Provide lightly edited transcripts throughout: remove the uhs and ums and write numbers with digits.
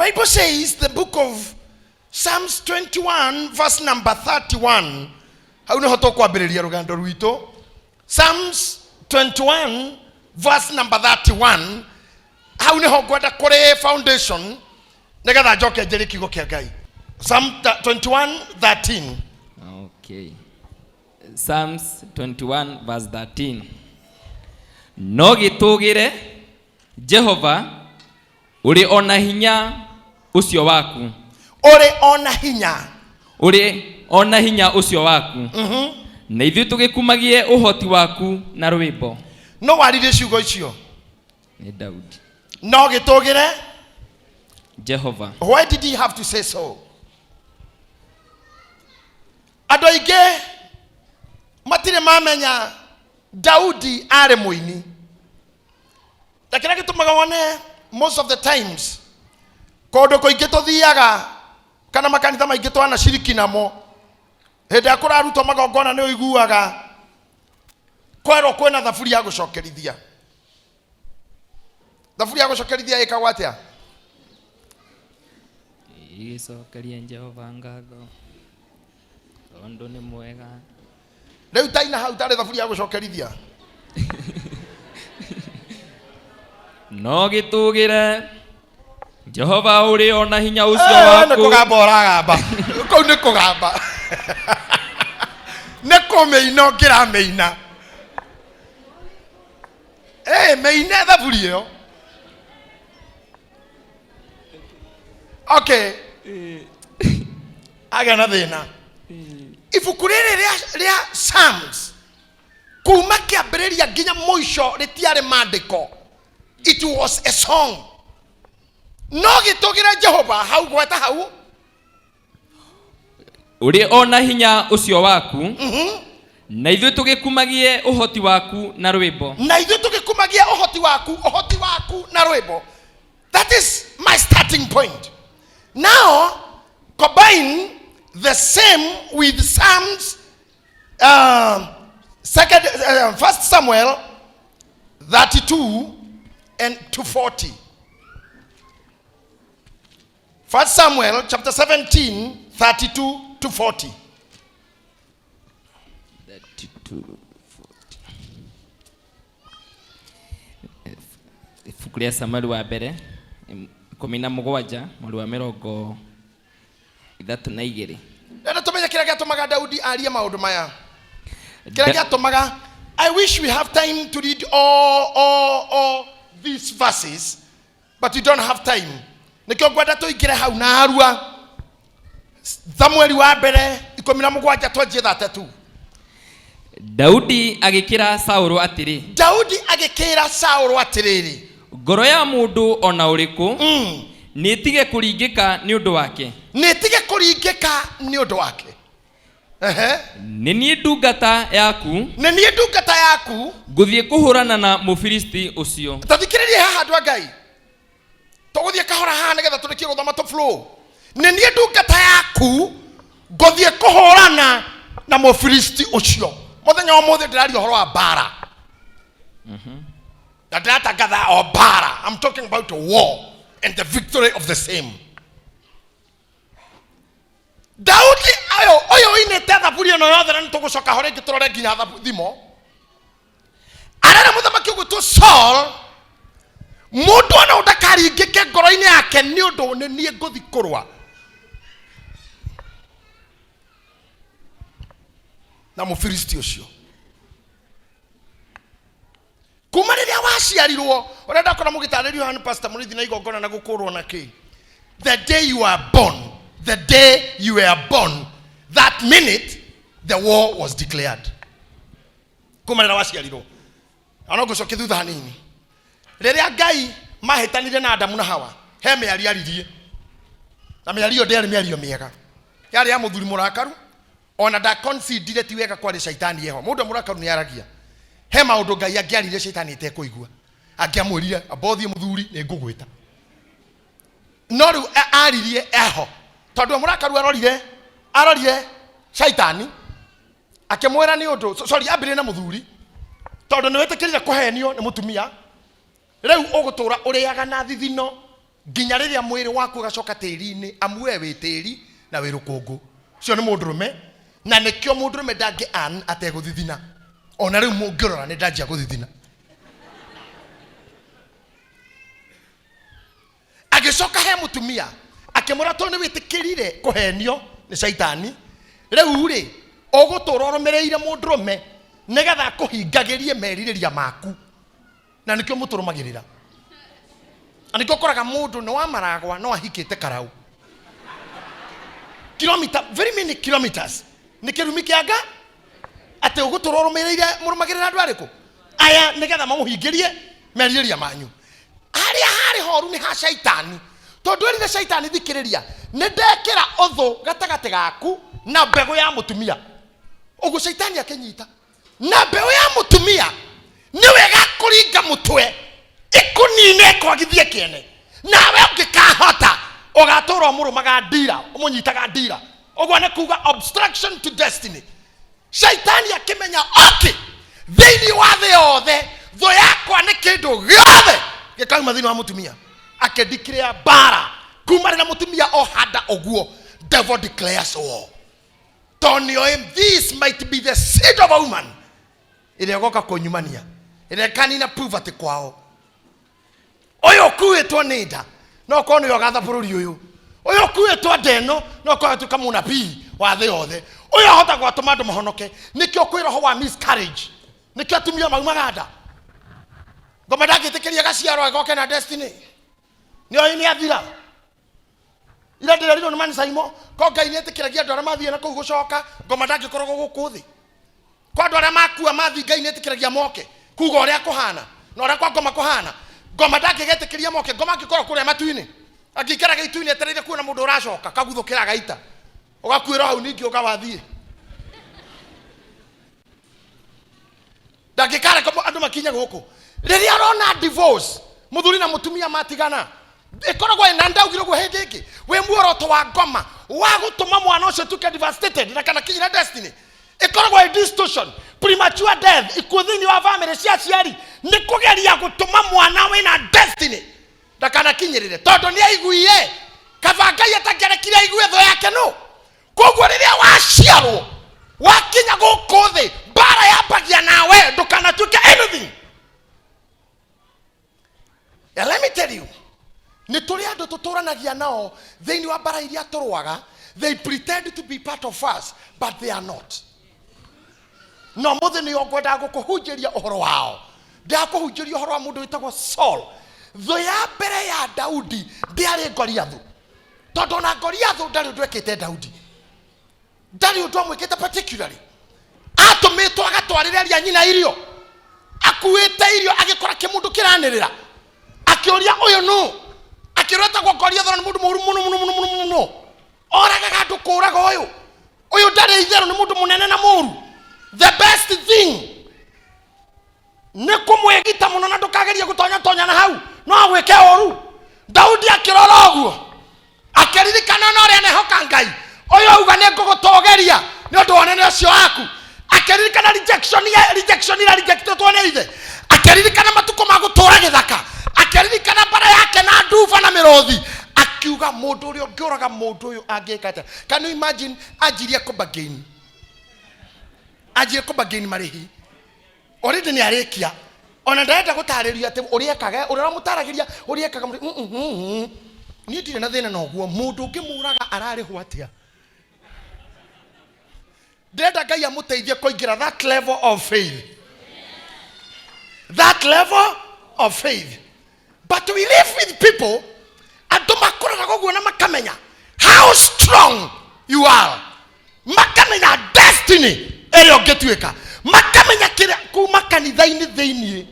Bible says the book of Psalms 21 verse number 31. How no hoto kwambiriria rugando rwito. Psalms 21 verse number 31. How no gwenda kore foundation. Negatha njoke njeri kigo kia Ngai. Psalm 21:13. Okay. Psalms 21 verse 13. No gitugire Jehova uri ona hinya ucio waku. Uri ona hinya. Uri ona hinya ucio waku. Na ithuĩ tũgĩkumagie ũhoti waku na rwĩmbo. No warire ciugo icio. Nĩ Daudi. No gitugire Jehova. Why did he have to say so? Adoige matire mamenya Daudi are muini. Lakini gitumaga wone most of the times kodo ko igeto thiaga kana makanitha maingi twana shiriki namo hende akora ruto magongona ne oiguaga kwero kwena thaburi ya gucokerithia. Thaburi ya gucokerithia ikagwa atia? Icokerie Jehova ngatho. Tondu ni mwega. Riu taina hau tare thaburi ya gucokerithia. No gitugire Jehova uri ona hinya ucio waku. Ne kugamba oragamba. Ko ne kugamba. Ne komeina ngira meina. Meina thaburi yo. Okay. Agana thina. Ibuku rĩrĩ rĩa Psalms kuma kĩambĩrĩria nginya mũico rĩtiarĩ maandĩko. It was a song. No gĩtũgĩre Jehova hau gweta hau. Uri ona hinya ucio waku. Na ithuĩ tũgĩkumagie ũhoti waku na rwĩmbo. Na ithuĩ tũgĩkumagie ũhoti waku na rwĩmbo. That is my starting point. Now combine the same with Psalms 1 Samuel 32 and to 40. 1 Samuel chapter 17 32 to 40. 32 40. Ifukuria Samuel wa mbere 17 mweri wa 32. Nenda tumenya kira gatumaga Daudi aria maundu maya. Kira gatumaga, I wish we have time to read all these verses, but we don't have time. Nikyo gwenda tuingire hau na arua. Samuel wa mbere 17 twanjie 32. Daudi agikira Saulu atiri. Daudi agikira Saulu atiriri. Ngoro ya mundu ona uriku nitige kuringika ni undu wake. Nitige kuringika ni undu wake. Nini ndungata yaku. Nini ndungata yaku. Nguthie kuhurana na Mufilisti ucio. Tathikiririe haha andu a Ngai. Tuguthie kahora haha nigetha turikie guthoma to flow. Nini ndungata yaku nguthie kuhurana na Mufilisti ucio. Muthenya wa mothe ndiraria horo wa bara. Ndatangatha o bara. I'm talking about a war and the victory of the same. Daudi oyo ine thaburi no yothe na nitugucoka hore ngiturore nginya thimo. Arara muthamaki ugwitwo Saul mundu ona ndakaringike ngoro-ini yake ni undu nie nguthi kurwa na Mufilisti ucio. Kuma riria waciarirwo urenda kora mugitaririo han Pastor Murithi na igongona na gukurwo na ki. The day you are born, the day you were born, that minute the war was declared. Kuma riria waciarirwo anogucoke thutha hanini riria Ngai mahitanire na Adamu na Hawa he miario aririe na miario nderi miario miega yari ya muthuri murakaru ona da concede ti wega kwari shaitani yeho mundu murakaru ni aragia he maundu Ngai angiarire shaitani itekuigua angiamwirire abothie muthuri ni ngugwita no riu aririe eho tondu murakaru arorire shaitani akimwira ni undu sorry ambire na muthuri tondu ni wetekirire kuhenio ni mutumia riu ugutura uriaga na thithino nginya riria mwiri waku gacoka tiri-ini amwe wi tiri na wi rukungu cio ni mundurume na nikio mundurume ndangi an ateguthithina ona riu mungirora ni ndanjia guthithina agicoka he mutumia akimura to ni witikirire kuhenio ni shaitani riu ri ugutura urumireire mundurume nigetha kuhingagirie meririria maku na nikio muturumagirira aniko koraga mundu no amaragwa no ahikite karau very many kilometers nikirumi kianga ate ugutura urumireire murumagirira andu ariku aya nigetha mamuhingirie meririria manyu aria hari horu ni ha shaitani tondu ri shaitani thikiriria ni ndekira uthu gatagate gaku na mbegu ya mutumia ugu shaitani akinyita na mbegu ya mutumia ni wega kuringa mutwe ikunine kwagithie kiene nawe ukikahota ugatura murumaga ndira umunyitaga ndira ugu ne kuga obstruction to destiny shaitani akimenya okay thini wa the othe tho yakwa ni kindu giothe gikauma thini wa mutumia akediclare bara kumari na mutumia o hada oguo devil declares war tonio him this might be the seed of a woman iregoka konyumania irekanina prove ati kwao oyo kuitwo nida no kono yo gatha bururi uyu oyo kuitwo ndeno no ko atu kama unabii wa the othe oyo hota gwatuma andu mahonoke nikio kwiraho wa miscarriage nikio atumia maumaganda ngoma ndagitikiria gaciaro agoke na destiny nio ini athira ira ndirariro ni manisaimo ko ngai ni etikiragia andu aria mathie na kuu gucoka ngoma ndangikorwo guku thi kwa andu aria makua mathi ngai ni etikiragia moke kuga uria kuhana na uria kwa ngoma kuhana ngoma ndangigetikiria moke ngoma ngikorwo kuria matuini akikara gaituini etereire kuona mundu uracoka kaguthukira gaita ugakwira hau ningi ugawathie ndangikara kama andu makinya guku riria arona divorce muthuri na mutumia matigana ikoragwo ina ndaugire gwo hindi ingi we muoroto wa ngoma wa gutuma mwana ucio tuke devastated na kana kinyira destiny ikoragwo distortion premature death ikuthini wa family cia ciari ni kugeria gutuma mwana wina destiny ndakana kinyirire tondu ni aiguie kabangai atagerekire aigue tho yake no koguo riria waciarwo wakinya guku thi bara yambagia nawe ndukana tuke anything. And let me tell you, ni tuli andu tuturanagia nao thini wa bara iria turwaga, they pretend to be part of us but they are not. No muthe ni ogwenda gukuhunjiria uhoro wao ndakuhunjiria uhoro wa mundu witagwo Saul tho ya mbere ya Daudi ndiari Goliathu tondu na Goliathu ndari ndwekete Daudi ndari undu amwikite particularly atumitwo agatwariria nyina irio akuite irio agikora kimundu kiranirira akioria uyu no akirota kwa Goliathu ni mundu muru muno oraga gandu kuraga uyu ndari itheru ni mundu munene na muru. The best thing ni kumwegita muno na ndukageria gutonya na hau no agwike oru. Daudi akirora oguo akiririkana no ria nehoka ngai uyu auga ni ngugutogeria ni undu wonene ucio waku akiririkana rejection ira rejectedwo ni ithe akiririkana matuko magutura githaka akiririkana bara yake na nduva na mirothi akiuga mundu uria ngioraga mundu uyu angikata. Can you imagine ajirie kubagain ajie kubagain marihi already ni arekia ona ndaenda gutariria ati uriekaga urira mutaragiria uriekaga ni ndire na thina no guo mundu ngimuraga ararihwo atia ndenda ngai amuteithie kuingira that level of faith, that level of faith. But we live with people andu makuraga guo na makamenya how strong you are, makamenya destiny eyo ngetuika, makamenya kira kuma kanitha-ini thiini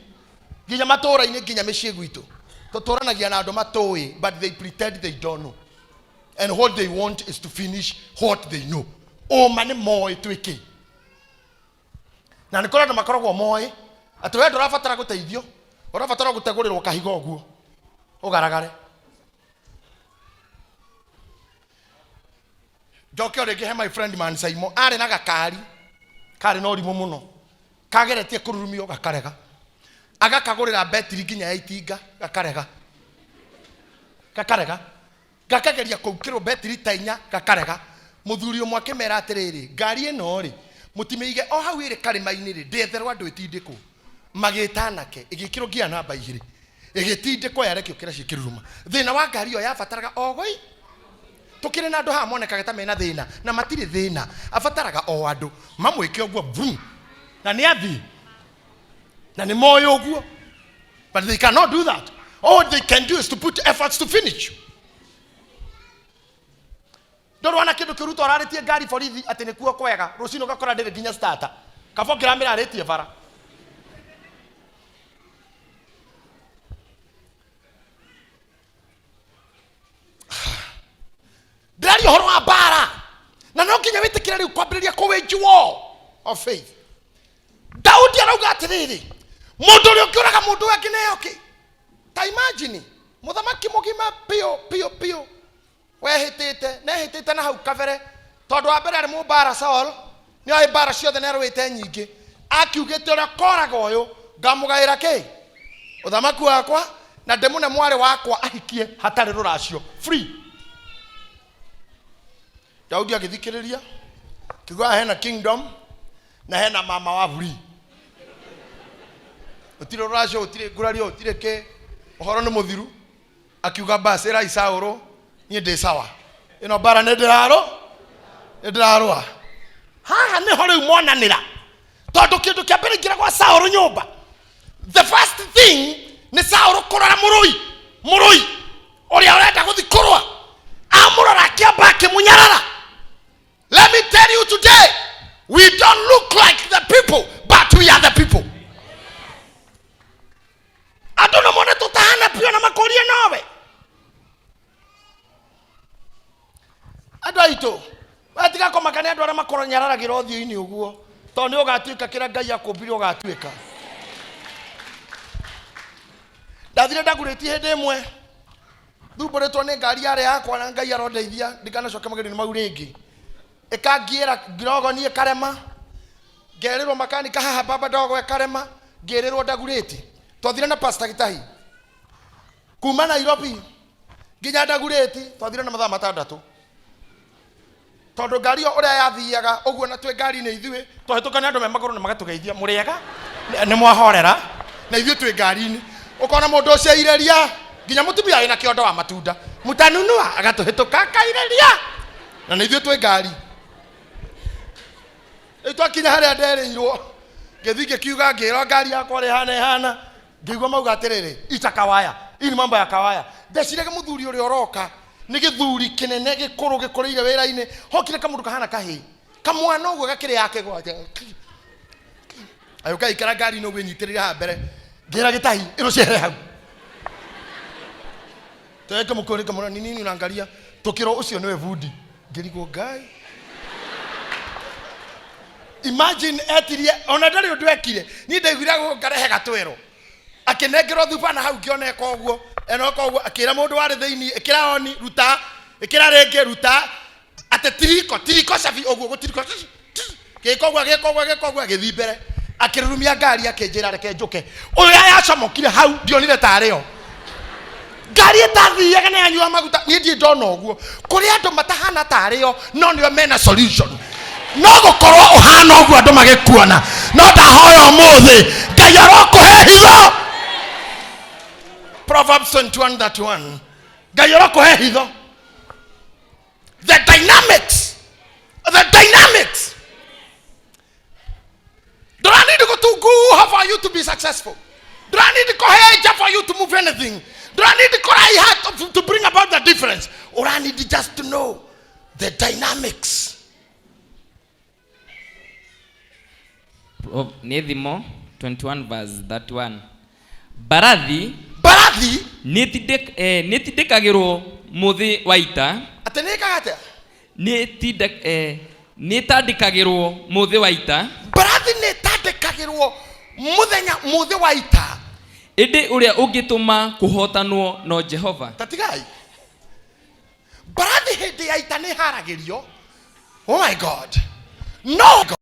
nginya matura-ini nginya micii gwitu tuturanagia na andu matoi but they pretend they don't know and what they want is to finish what they know. Mani moi twiki na nikora andu makoragwo moi ati we ndurabatara guteithio urabatara gutegurirwo kahigo guo ugaragare jokio rege he my friend man Saimo ari na gakari kari no rimu muno kageretie kururumio gakarega agakagurira betri nginya ya itinga gakarega gakarega gakageria kũukĩrwo betiri ta 4 gakarega mũthuri ũmwe akĩmera atĩrĩrĩ ngari ĩno rĩ mũtimĩige o hau ĩrĩ karĩma-inĩ rĩ ndĩetherwo andũ ĩtindĩkwo magĩtanake ĩgĩkĩrwo ngia namba 2 ĩgĩtindĩkwo yarekio kĩra ciĩkĩruruma thĩna wa ngari ĩyo yabataraga ogoi tukire na andu ha monekaga ta mena thina na matirĩ thina abataraga o andu mamwĩke ũguo vum na nĩ athi na nĩ moyo ũguo but they cannot do that. All they can do is to put efforts to finish. Ndorwana kindu kiruto ararĩtie ngari borithi atĩ nĩ kuo kwega rũcinĩ ũgakora ndĩrĩ nginya starter kabo kĩramĩra arĩtie bara ndĩraria ũhoro wa mbara na no nginya wĩtĩkĩre rĩu kwambĩrĩria kũwage war of faith. Daudi arauga atĩrĩrĩ mũndũ ũrĩa ũkĩũraga mũndũ wake nĩoki ta imagine mũthamaki mũgima pio wehĩtĩte na hau kabere tondũ wa mbere arĩ mũmbara Saul nĩoĩ mbara ciothe nĩarũĩte nyingĩ akiugĩte ũrĩa koraga ũyũ ngamũgaĩra kĩ ũthamaki wakwa na ndĩmũne mwarĩ wakwa ahikie hatarĩ rũracio free. Daudi agĩthikĩrĩria kĩgwa hena kingdom na hena mama wa free ũtirĩ rũracio ũtirĩ ngurario ũtirĩ kĩ ũhoro nĩ mũthiru akiuga basi ĩrai Saũlũ niĩ ndĩ sawa ĩno mbara nĩ ndĩrarũa haha nĩho rĩu monanĩra tondũ kĩndũ kĩa mbere ingĩra gwa Saũlũ nyũmba the first thing nĩ Saũlũ kũrora mũrũi ũrĩa ũrenda gũthi kũrũa amũrora akĩamba akĩmũnyarara. Let me tell you today, we don't look like the people, but we are the people. I don't know what to tahana pio na makoria nawe. Adwaito. Watika kwa makani adu ara makoro nyarara girothio ini uguo. To ni ugatuika kira Ngai akũmbire ugatuika. Ndathire ndagurĩtie hĩndĩ ĩmwe. Thumbũrĩtwo nĩ ngari yarĩ yakwa na Ngai arondeithia ndikanacoke magerio mau rĩngĩ. Ĩkangiĩra ngirogo niĩ karema ngerĩrwo makanika haha baba ndogo karema ngĩrĩrwo ndagurĩti twathire na pastor Gitahi kuma Nairobi nginya ndagurĩti twathire na mathaa 6 tondũ ngari ũrĩa yathiaga ũguo na twĩ ngari-inĩ ithuĩ twahĩtũkania andũ me magũrũ na magatũgeithia mũrĩega nĩ mwahorera na ithuĩ twĩ ngari-inĩ ũkona mũndũ ũcio aireria nginya mũtumia wĩna kĩondo wa matunda mũtanunua agatũhĩtũka akaireria na nĩ ithuĩ twĩ ngari. Twakinya harĩa nderĩirwo ngĩthiĩ ngĩkiuga ngĩĩrwo ngari yakwa rĩ hana ngĩigua mauga atĩrĩrĩ itakawaya hii ni mambo ya kawaya ndeciraga mũthuri ũrĩa ũroka nĩ gĩthuri kĩnene gĩkũrũ gĩkũrĩire wĩra-inĩ hokire kamũndũ kahana kahĩ kamwana ũguo gakĩrĩ yake gwaja ayũka ikara ngari-inĩ ũguo nyitĩrĩire haha mbere ngĩra Gĩtahi ĩrũciere hau tweke mũkũrĩ kamũra nini unaangalia tũkĩro ũcio nĩwe bundi ngĩrigwo Ngai. Imagine etirie ona ndari undu ekire ni ndaiguira ngarehe gatwero akinengerwo thuba na hau kioneka uguo enoka uguo akira mundu wari thiini ikira oni ruta ikira renge ruta ate tiriko safi uguo gutiriko gekogwa githimbere akirurumia ngari akenjira reke njuke uyu yacomokire hau ndionire tario ngari etathiaga na anyua maguta ni ndie ndona uguo kuri andu matahana tario no nio mena solution no gukorwo uhana uguo andu magikuona no ndahoya umuthi Ngai arokuhe hitho. Proverbs 21:31 Ngai arokuhe hitho. The dynamics do I need to go to go for you to be successful? Do I need to go here for you to move anything? Do I need to go here to bring about the difference? Or I need just to know the dynamics? Nethimo 21:31 Barathi nĩtindĩkagĩrwo mũthĩ wa ita atenekagate nĩtandĩkagĩrwo mũthĩ wa ita Barathi nĩtandĩkagĩrwo mũthĩ wa ita ĩndĩ ũrĩa ũngĩtũma kũhotanwo no Jehova. Tatigai Barathi hĩndĩ ya ita nĩharagĩrio. Oh my God, no God.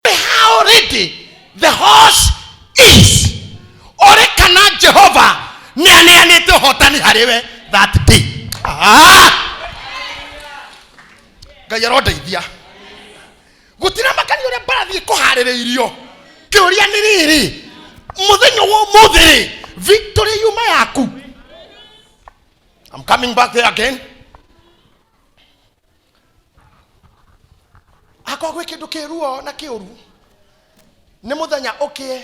How ready the horse is orekana Jehova nĩaneanĩte ũhotani harĩ harĩ we that day. Ngai arondeithia. Gutira makanio ũrĩa barathiĩ kũharĩrĩirio. Kĩũria nĩ rĩrĩ, mũthenya wa ũmũthĩ victory yuma yaku. I'm coming back there again. Akogwe kĩndũ kĩruo na kĩũru. Nĩ mũthenya ũkĩe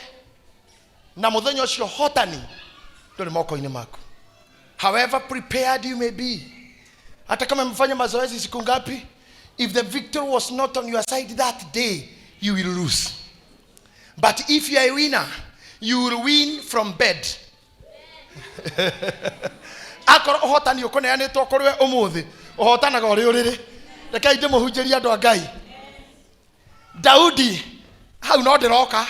na mũthenya ũcio hotani ndũrĩ moko-inĩ maku. However prepared you may be, hata kama mfanya mazoezi siku ngapi, if the victory was not on your side that day, you will lose. But if you are a winner, you will win from bed. Akoro hotani ũkũneanĩtwo kũrĩ we ũmũthĩ, ũhotanaga ũrĩ ũrĩrĩ. Rekei ndĩmũhunjĩrie andũ a Ngai. Daudi hau no ndĩroka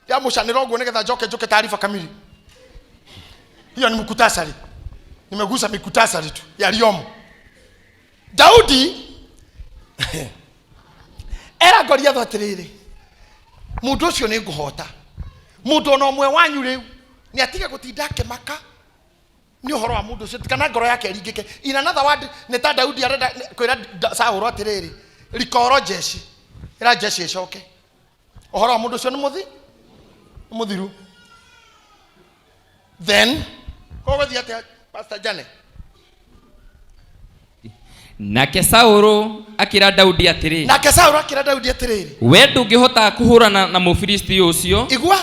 ya mũcanĩra ũguo nĩgetha njoke taarifa kamili. Hiyo ni mkutasari. Nimegusa mikutasari tu yaliyomo. Daudi era Goliath atiriri. Mundu ucio ni nguhota. Mundu no mwe wanyu riu ni atige gutinda akimaka. Ni uhoro wa mundu ucio kana ngoro yake eringike. In another word ni ta Daudi arenda kwira Saul atiriri. Rikoro jeshi. Ira jeshi icoke. Uhoro wa mundu ucio ni muthiru. Then kogothi ate Pastor Jane. Nake Saũlũ akĩra Daudi atĩrĩ. We ndũngĩhota kũhũrana na Mũfilisti ũcio. Igua,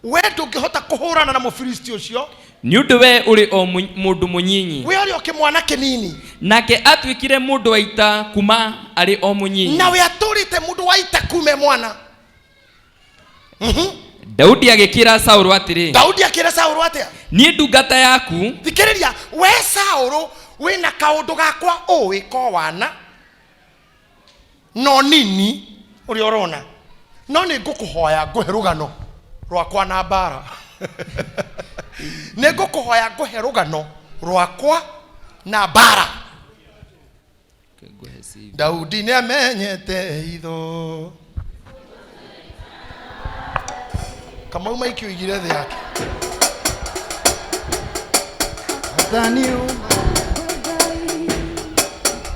we ndũngĩhota kũhũrana na Mũfilisti ũcio. Nĩ ũndũ we ũrĩ o mũndũ mũnyinyi. We ũrĩ o kĩmwana kĩnini. Nake atuĩkire mũndũ wa ita kuma arĩ o mũnyinyi. Na we atũrĩte mũndũ wa ita kume mwana. Daudi agĩkĩra Saũlũ atĩrĩ. Daudi akĩra Saũlũ atĩa? Niĩ ndungata yaku. Thikĩrĩria, we Saũlũ wĩna kaũndũ gakwa ũwĩko wana no nini ũrĩa ũrona. No nĩ ngũkũhoya ngũhe rũgano rwakwa na mbara. Nĩ ngũkũhoya ngũhe rũgano rwakwa na mbara. Daudi nĩ amenyete hitho. Kama umaikio igire thĩ yake.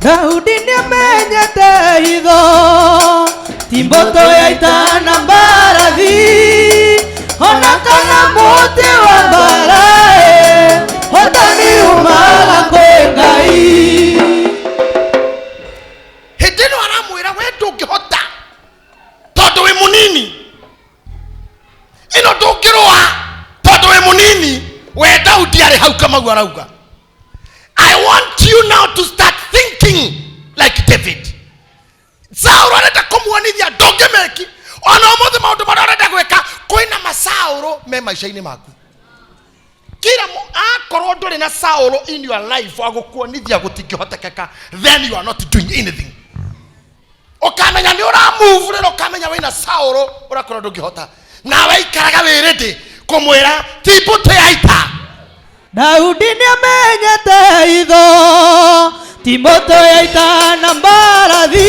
Daudi nĩ amenyete hitho, ti mbũtũ ya ita na mbarathi, ona kana mũtĩ wa mbara, hotani umaga kwĩ Ngai. Hĩndĩ ĩno aramwĩra we ndũngĩhota tondũ wĩ mũnini. Ino ndũngĩrũa tondũ wĩ mũnini. We Daudi arĩ hau Kamau arauga. I want you now to start thinking like David. Saũlũ arenda kũmuonithia ndũngĩmeki. Ona ũmũthĩ maũndũ marĩa arenda gwĩka kwĩna masaũlũ me maica-inĩ maku. Kila akorwo ndũrĩ na Saũlũ in your life agũkuonithia gũtingĩhotekeka, then you are not doing anything. Ũkamenya nĩ ũramove rĩrĩa ũkamenya wĩna Saũlũ ũrakorwo ndũngĩhota. Nawe ikaraga wĩrĩndĩ kũmwĩra ti mbũtũ ya ita. Daudi nĩ amenyete hitho, ti mbũtũ ya ita na mbarathi,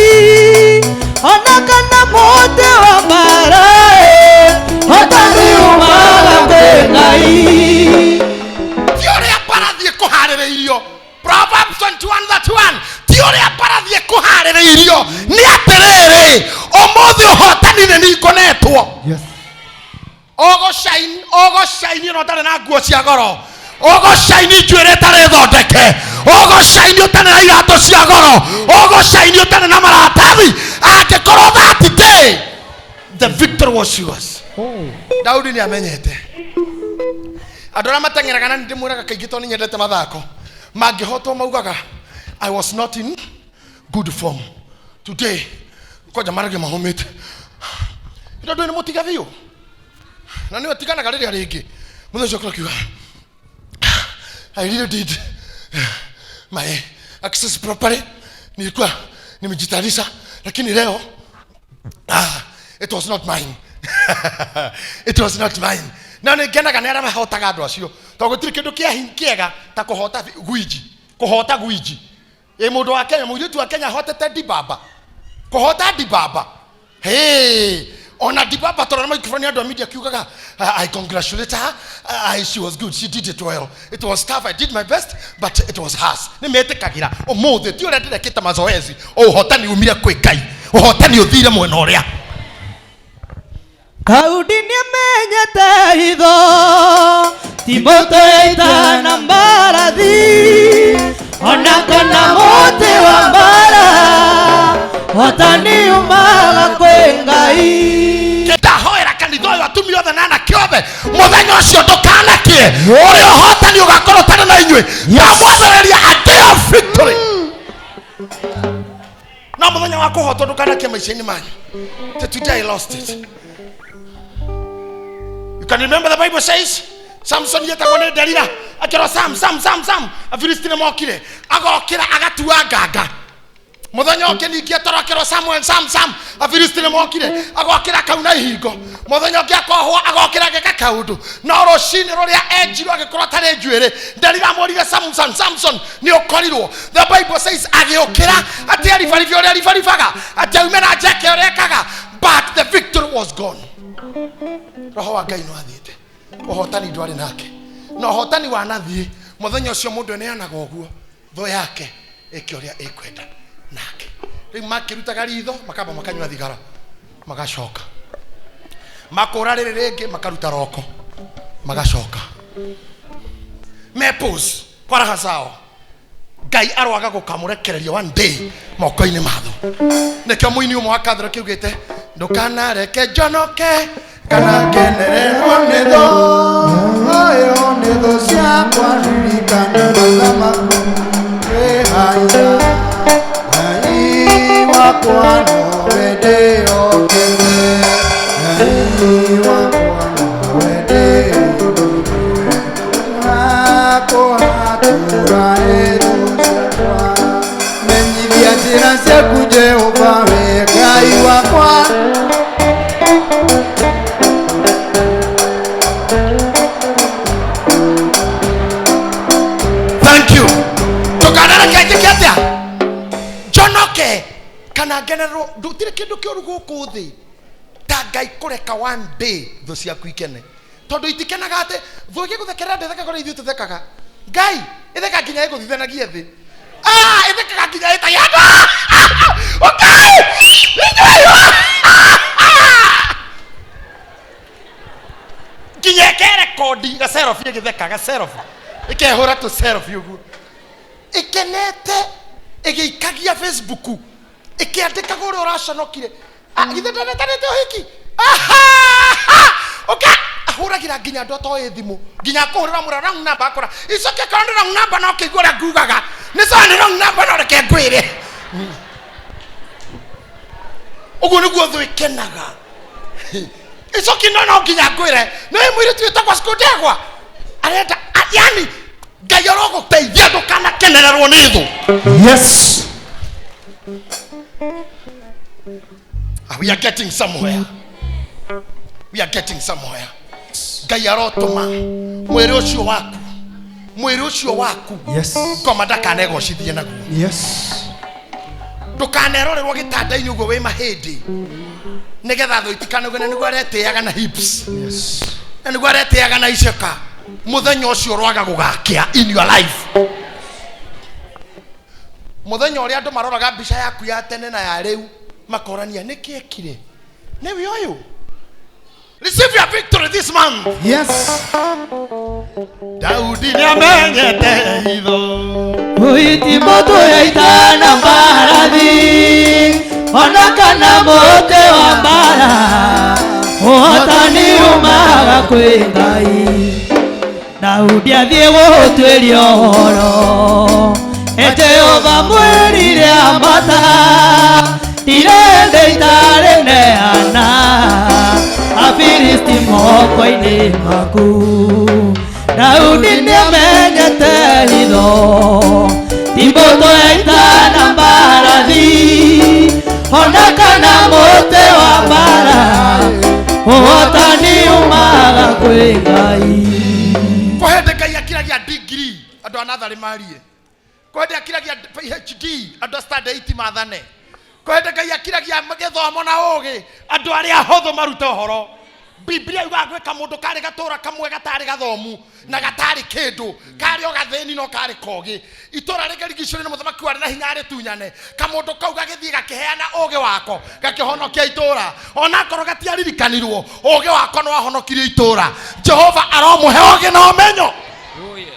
ona kana mũtĩ wa mbara, hotani umaga kwĩ Ngai. Ti ũrĩa barathiĩ kũharĩrĩirio. Proverbs 21:31. Ti ũrĩa barathiĩ kũharĩrĩirio. Nĩ atĩrĩrĩ, ũmũthĩ ũhotani nĩ nĩngonetwo. Yes. Ogo shine no tare na nguo cia goro. Ogo shine njuĩrĩ tarĩ thondeke. Ogo shine ũtarĩ na iratũ cia goro. Ogo shine ũtarĩ na maratathi. Angĩkorwo that day the victory was yours. Daudi nĩ amenyete. Andũ arĩa mateng'eraga na ndĩmwĩraga kaingĩ tondũ nyendete mathako. Mangĩhotwo maugaga I was not in good form today. Koja marage mahomete. Ndio ndio mũtiga biũ. Na niwe tiganaga rĩrĩa rĩngĩ. Mũthenya ũcio kiuga I really did my access properly. Nilikuwa nimejitayarisha lakini leo it was not mine. It was not mine. Na nĩngenaga nĩ arĩa mahotaga andũ acio. Tondũ gũtirĩ kĩndũ kĩega ta kũhota gwiji. Kũhota gwiji. Mũndũ wa Kenya, mũirĩtu wa Kenya hotete Dibaba. Kũhota Dibaba. Hey, Ona dibaba tora microphone ado media kiukaga. I congratulate her. She was good. She did it well. It was tough. I did my best, but it was hers. Nimete kagira. Omothe ti ora ndire kita mazoezi. Hotani umire kwi Ngai. Hotani uthire mwena uria. Daudi nĩamenyete hitho Timoto yaita na mbarathi ona kana mũtĩ wa mbara hotani umaga kwĩ Ngai. Ndahoera kanitha ũyũ atumia othe na anake othe mũthenya ũcio ndũkanakie ũrĩa ũhotani ũgakorwo tene na inyuĩ ndamwathĩrĩria a day of victory. No mũthenya wa kũhotwo ndũkanakie maica-inĩ manyu. Today I lost it. You can remember the Bible says Samson yetagwo nĩ Delila akĩrwo Sam Afilistini mokire agokĩra agatua nganga. Mũthenya ũngĩ ningĩ atarokĩrwo Samuel Sam Afilistini mokire agokĩra kauna ihingo. Mũthenya ũngĩ akohwo agokĩra gĩka kaũndũ. No rũcinĩ rũrĩa enjirwo agĩkorwo atarĩ njuĩrĩ Delila amũrire Samson nĩ ũkorirwo. The Bible says agĩũkĩra atĩ aribaribia ũrĩa aribaribaga atĩ aume na njeke ũrĩa ekaga, but the victory was gone. Roho wa Ngai no athiĩte. Ũhotani ndwarĩ nake. No ũhotani wanathiĩ mũthenya ũcio mũndũ nĩanaga ũguo thũ yake ĩke ũrĩa ĩkwenda nake. Rĩu makĩrutaga ritho makamba makanyua thigara magacoka. Makũra rĩrĩ rĩngĩ makaruta roko magacoka. Mepos kwaraha sao. Ngai arwaga gũkamũrekereria one day moko-inĩ matho. Nĩkĩo mũini ũmwe wa kathira kiugĩte ndũkanareke njonoke kana kenererwo nĩ thũ oyo nĩ thũ ciakwa ririkana mathamaku wĩhaia Ngai wakwa nowe ndĩokete Ngai wakwa nowe ndĩokete akũhatũra thũ ciakwa menyithia njĩra ciaku Jehova wĩ Ngai wakwa. Jonoke kana general ndutire kindu kioru guku thi ta Ngai kureka one day thu ciaku ikene tondu itikenaga ati thu igiguthekerera ndetheka kora ithu tuthekaga Ngai itheka nginya iguthithanagia thi ithekaga nginya ita yanda okay nginya kere kodi ga selfie igithekaga selfie ikehura tu selfie ugu ikenete igikagia Facebook ikiandika gore uraconokire githendanete hiki okay ahuragira nginya ndo to ethimu nginya kuhurira murara namba akora icoke kondera namba no kigura ngugaga ni so ni namba no reke ngwire ugu niguo thu ikenaga icoke no nginya ngwire no imwire tu itakwa skudegwa arenda yani Ngai aroguteithia ndukanakenererwo nĩ thũ. Yes. We are getting somewhere. We are getting somewhere. Ngai arotũma mwĩrĩ ũcio waku yes ngoma ndakanegocithie naguo. Yes. Ndukanerorerwo gĩtanda-inĩ ũguo wĩ mahĩndĩ nĩgetha thũ itikanegene nĩguo aretĩaga na hips. Yes. Na nĩguo aretĩaga na iceka muthenya ucio rwaga gugakia in your life. Muthenya uria andu maroraga mbica yaku ya tene na ya riu makorania niki ekire niwe uyu. Receive your victory this month. Yes. Daudi nĩamenyete hitho Timoto yaita na mbarathi ona kana mũtĩ wa mbara ũhotani umaga kwĩ Ngai. Daudi athiĩ gũtuĩria ũhoro Jehova mwĩrire ambata ndirende itarĩ neana Afilisti moko-inĩ maku. Daudi nĩamenyete hitho Timoto yaita na mbarathi ona kana mũtĩ wa mbara ũhotani umaga kwĩ Ngai. Kwende Ngai akiragia degree andu anatharĩ marie kwende akiragia PhD andu study 8 mathane kwenda Ngai akiragia githomo na ugi andu aria hotho maruta horo. Biblia yuga gwika mundu kari gatura kamwe gatari gathomu na gatari kindu kari ogatheni no kari kogi itura rigirigicuri ni muthamaki wari na hinya ari tunyane kamundu kau gagithie gakiheana ugi wako gakihonokia itura ona korwo gatiaririkanirwo ugi wako no ahonokirie itura. Jehova aromuhe ugi na umenyo. Oh yes.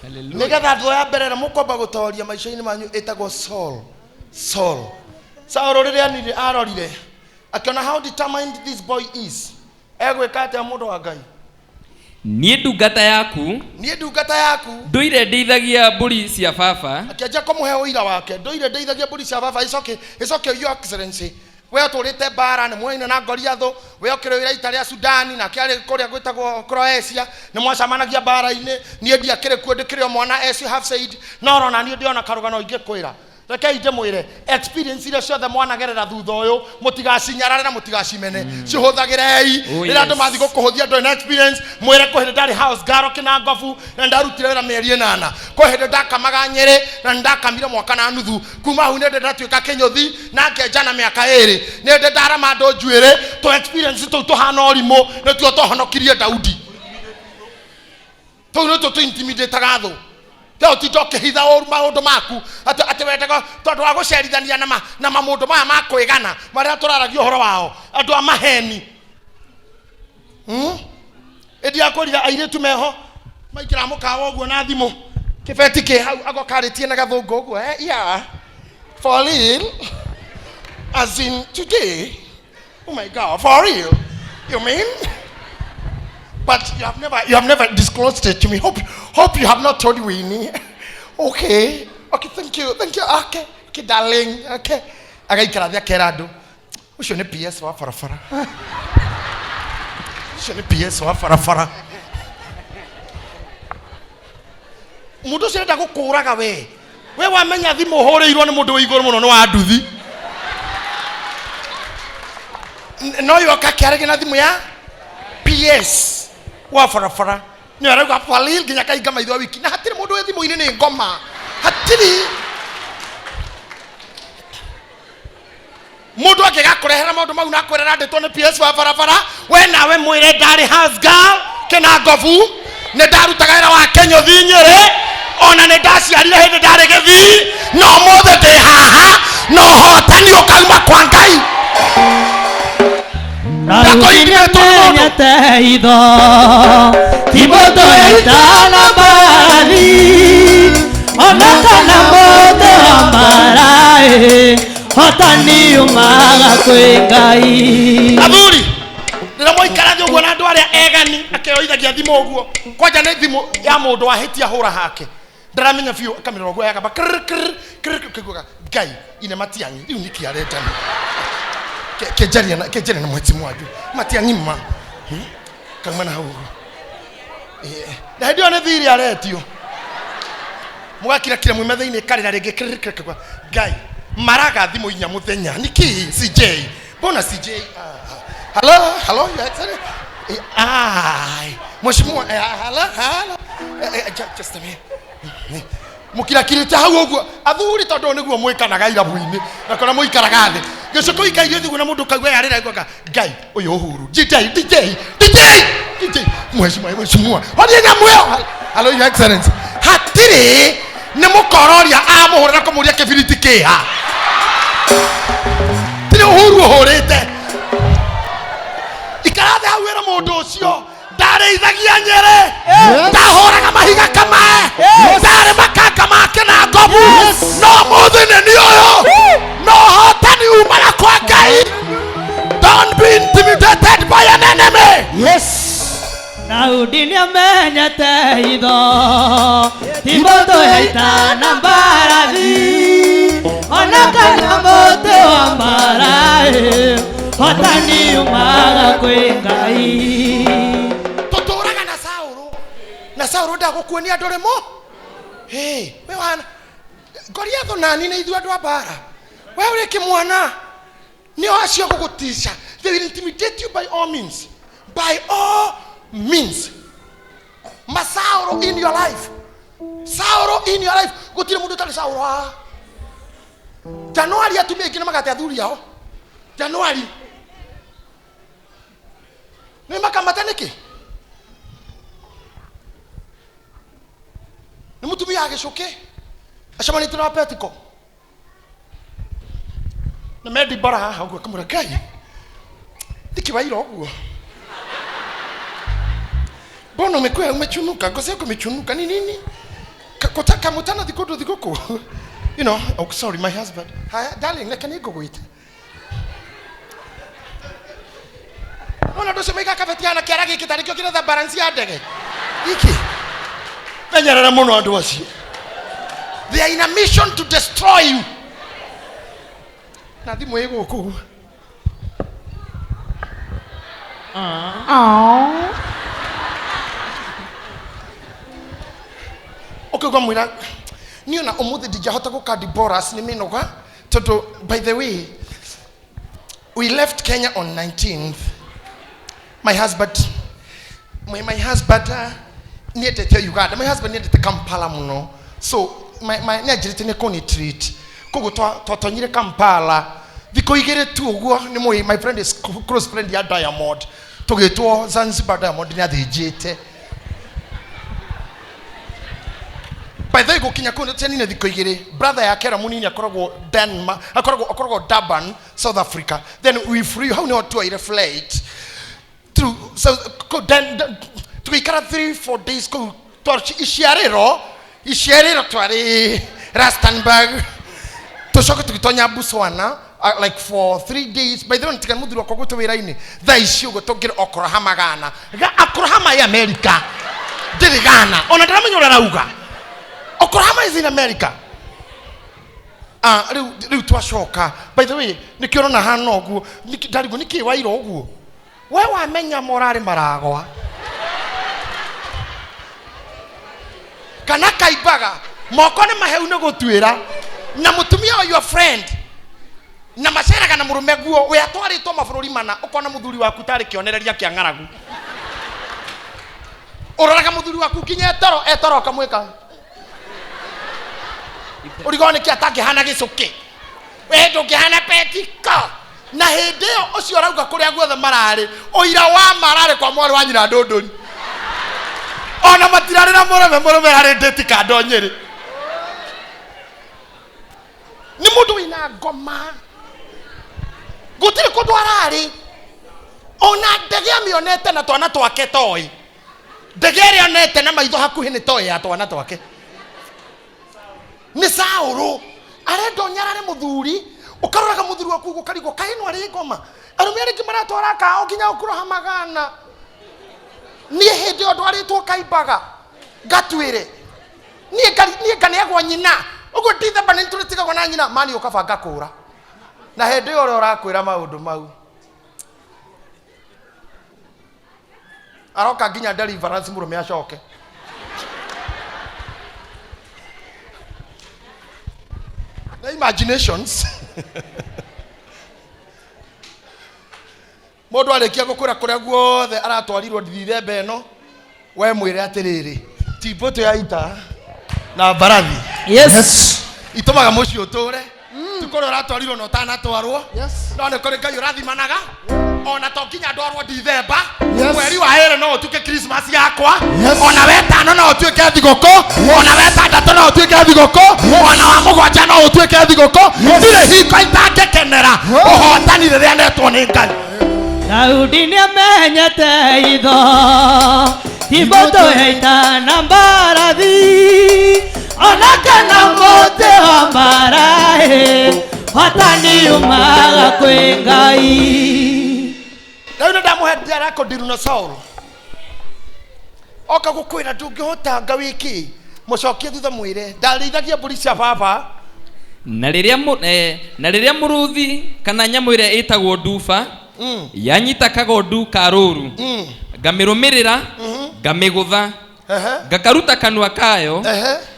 Hallelujah. Nigetha ndu ya mbere na mukomba gutoria maisha-ini manyu itagwo Saul. Saul riria ni arorire akiona how determined this boy is. Egwika atia mundu wa Ngai. Niĩ ndungata yaku nduire ndeithagia mbũri cia baba. Akianjia kumuhe uira wake. Nduire ndeithagia mbũri cia baba. Icoke your excellency. We turite bara ni mwaina na Goliath. We okire ita ria Sudani na kiari kuria gwitagwo Croatia. Ni mwacamanagia bara-ini. Nie ndiakire kuo ndikire mwana as you have said. No rona ni ndiona karugano ingikwira. Reke inde mwire experience ile ciothe mwanagerera thutha uyu mutigacinyarare na mutigacimene cihuthagirei rira andu mathi gukuhuthia ndo na experience mwire ko hindi ndari house garo kina ngofu na ndarutire wira mieri 8 ko hindi ndakamaga Nyeri na ndakamire mwaka na nuthu kuma hu nende ndatuika Kinyuthi na ngenjana miaka 2 nende ndarama ndo njuire to experience to tuhana orimo ne tuo tohonokirie Daudi to no to intimidate gatho. Tao titoke hitha maundu maku ati wetego tondu wa gucerithania na mamundu maya makwigana maria turaragia uhoro wao andu a maheni. Edi akorira airetu meho maikira mukawa uguo na thimu kibeti ki hau agokaritie na gathungu uguo yeah for real as in today. Oh my God, for real? You mean? But you have never disclosed it to me. Hope you have not told Winnie. Okay, thank you. Okay, darling. Okay. Agaikara thia kerado. Ucio ni PS wa farafara. Ucio ni PS wa farafara. Mundu cio nda gukuraga we. We wamenya thimu horeirwo ni mundu wa iguru muno ni wa nduthi. No yoka kiarege na thimu ya PS. Wa farafara ni arauga falil ginya kainga maitho wiki na hatiri mundu wethi muini ni ngoma hatiri mundu akigakurehera maundu mau na kwirera ndetwo ni PS wa farafara. We nawe mwire ndari house girl kina ngovu ne ndarutaga wira wa Kinyuthi Nyeri ona ne ndaciarire hindi ndari Githii no mothe ndi haha no hotani ukauma kwa Ngai. Narunyete idho Timoto etana bali Onakana mote ambarae Hotani umaga kwe Ngai. Athuri nira moikarathi uguo na andu aria egani akeoithagia thimu uguo kwanja ni thimu ya mundu ahitia hura hake ndaramenya fiu akamira uguo yakamba kiguga Ngai ine Matiang'i riu niki aretani kejaria na mwezi mwaju Matiang'i ma kama na hau na ndio ne thiri aretio mugakira kira mwe thini karira rege Ngai maraga thimu inya muthenya niki CJ bona CJ hello mheshimiwa hello just a minute mukirakirite hau uguo athuri tondu niguo mwikanaga irabu-ini na kona muikaraga thi gicuku ikaire thiguo na mundu kaigwa yarira igoka Ngai uyu uhuru DJ mheshimiwa hodi nyamweo. Hello your excellency hatiri ni mukororia amuhurira kumuria kibiriti kiha tiri uhuru uhurite ikarathe hau wira mundu ucio ndareithagia Nyeri ndahuraga mahiga kamae ndare makaka make na ngovu no muthine ni uyu no hotani umaga kwa Ngai. Don't be intimidated by an enemy. Yes. Daudi ni amenyete idho Timoto etana mbarathi Onakana mote wa mbarae Hotani umaga kwe Ngai. Tuturaga na Sauru ndagukuonia andu rimo we wana Goliath nani na ithu andu a bara we uri kimwana ni acio gugutisha. They will intimidate you by all means. By all means. Masauro in your life. Sauro in your life. Gutire mundu tali sauro. Januari atumia ingĩ nĩmagate athuri ao. Januari. Nĩmakamata nĩkĩ? Nĩ mũtumia agĩcũke. Acamanĩtio na Petiko. Na mendi bara haha ũguo kamũra Ngai. Ndikiwaira ũguo. Mbona umekuwa umechunuka? Ngozi yako imechunuka ni nini? Kutaka mutana thikoko. You know, oh sorry my husband. Hi darling, can you go with? Ona ndo semeka kafetiana kiara giki tarikio kiretha balance ya ndege. Iki. Menyerera muno andu acio. They are in a mission to destroy you. Na thimu iguku. Okay, go mwira. Niona umuthi dijahota guka Diboras ni minoga. Toto, by the way, we left Kenya on 19th. My husband needed to Uganda. My husband needed to Kampala muno. So my nejirite ne koni treat. Kogo to nyire Kampala. Diko igere tu ogwo ni mo my friend is close friend ya Diamond. Togetwo Zanzibar Diamond ni adejete. By the way go Kenya kono teni ne diko igere. Brother ya kera munini akoragwo Denmark, akoragwo Durban, South Africa. Then we free how no to a flight. Through so then to be 3-4 days go torch ishiarero twari Rustenburg to shoka tukitonya Botswana like for 3 days. By the way tika muduru kwa goto wiraini tha icio go tokira Oklahoma Ghana Oklahoma ya America ndiri Ghana ona ndaramenyo rauga Oklahoma is in America. Riu twashoka. By the way nikiona hana oguo ndarigo nikiwaira oguo we wamenya morari maragwa kana kaibaga moko ne maheu ne gotwira na mutumia wa your friend na macera kana murume guo we atwaritwo mabũrũri mana ukona muthuri waku tari kionereria kia ng'aragu uroraga muthuri waku kinye etoro kamweka urigone kia take hana gicuki we ndungihana Petiko na hindeo ucio rauga kuria guothe marari oira wa marari kwa mwari wa nyina ndondoni ona matirari na murume hari ndetika ndonyeri ni mundu wina ngoma gutiri kundu arari ona ndege amionete na twana twake toi ndege ria onete na maitho hakuhi ni toi ya twana twake ni Sauru arendo nyarare muthuri ukaroraga muthuri waku gukarigo kaino ari ngoma arumire kimaratwara kao kinya Oklahoma Ghana ni hindi o ndwaritwo Kaimbaga ngatwire nie ngane agwa nyina ugo December ni turitiga na nyina mani ukabanga kura na hindi o urakwira maundu mau aroka nginya deliverance murume acoke the imaginations Modo alekia gukura kuria guothe aratwarirwo Dithemba eno we mwire atiriri tiboto ya ita na barathi Yes. itumaga muci uture tukoro aratwarirwo no tana twarwo no ne kore Ngai urathimanaga ona to kinya ndwarwo Dithemba mweri wa ere no utuke Christmas yakwa ona wetano no utuke thigoko ona wetandatu no utuke thigoko ona wa mugwanja no utuke thigoko ndire hiko itakekenera uhotani riria netwo ni Ngai Daudi niamenyete itho tiboto heita na mbarathi ona kana mote wa mbarahi hotani umaga kwi Ngai Daudi ndamuhendia rako ndiru na Saul oka gukwira ndungihota ngawiki mucokie thutha mwire ndarithagia mburi cia baba na riria muruthi kana nyamu iria itagwo nduba yanyita kagondu karuru ngamirumirira ngamigutha ngakaruta kanua kayo